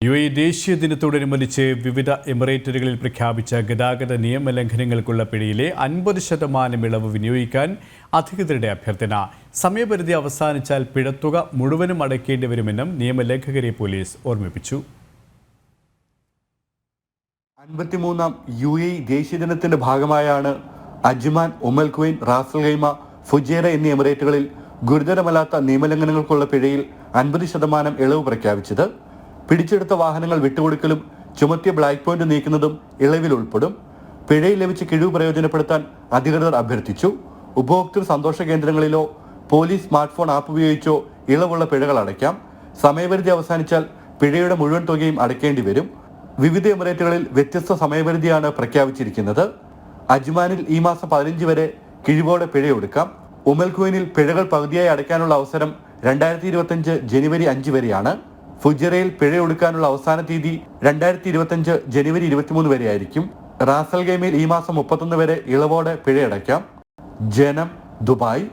UAE ദേശീയ ദിനത്തോടനുബന്ധിച്ച് വിവിധ എമിറേറ്റുകളിൽ പ്രഖ്യാപിച്ച ഗതാഗത നിയമലംഘനങ്ങൾക്കുള്ള പിഴയിലെ 50% ഇളവ് വിനിയോഗിക്കാൻ അധികൃതരുടെ അഭ്യർത്ഥന. സമയപരിധി അവസാനിച്ചാൽ പിഴത്തുക മുഴുവനും അടയ്ക്കേണ്ടി വരുമെന്നും നിയമലംഘകരെ പോലീസ് ഓർമ്മിപ്പിച്ചു. 53ാം UAE ദേശീയ ദിനത്തിന്റെ ഭാഗമായാണ് Ajman, Umm al Quwain, Ras al Khaimah, Fujairah എന്നീ എമിറേറ്റുകളിൽ ഗുരുതരമല്ലാത്ത നിയമലംഘനങ്ങൾക്കുള്ള പിഴയിൽ 50% ഇളവ് പ്രഖ്യാപിച്ചത്. പിടിച്ചെടുത്ത വാഹനങ്ങൾ വിട്ടുകൊടുക്കലും ചുമത്തിയ ബ്ലാക്ക് പോയിന്റ് നീക്കുന്നതും ഇളവിൽ ഉൾപ്പെടും. പിഴയിൽ ലഭിച്ച കിഴിവ് പ്രയോജനപ്പെടുത്താൻ അധികൃതർ അഭ്യർത്ഥിച്ചു. ഉപഭോക്തൃ സന്തോഷ കേന്ദ്രങ്ങളിലോ പോലീസ് സ്മാർട്ട് ഫോൺ ആപ്പ് ഉപയോഗിച്ചോ ഇളവുള്ള പിഴകൾ അടയ്ക്കാം. സമയപരിധി അവസാനിച്ചാൽ പിഴയുടെ മുഴുവൻ തുകയും അടയ്ക്കേണ്ടി വരും. വിവിധ എമിറേറ്റുകളിൽ വ്യത്യസ്ത സമയപരിധിയാണ് പ്രഖ്യാപിച്ചിരിക്കുന്നത്. അജ്മാനിൽ ഈ മാസം 15 വരെ കിഴിവോടെ പിഴയൊടുക്കാം. ഉമ്മൽ ഖുവൈനിൽ പിഴകൾ പകുതിയായി അടയ്ക്കാനുള്ള അവസരം 2025 ജനുവരി 5 വരെയാണ്. ഫുജൈറയിൽ പിഴയൊടുക്കാനുള്ള അവസാന തീയതി 2025 ജനുവരി 23 വരെയായിരിക്കും. റാസൽ ഖൈമയിൽ ഈ മാസം 31 വരെ ഇളവോടെ പിഴയടയ്ക്കാം. ജനം, ദുബായ്.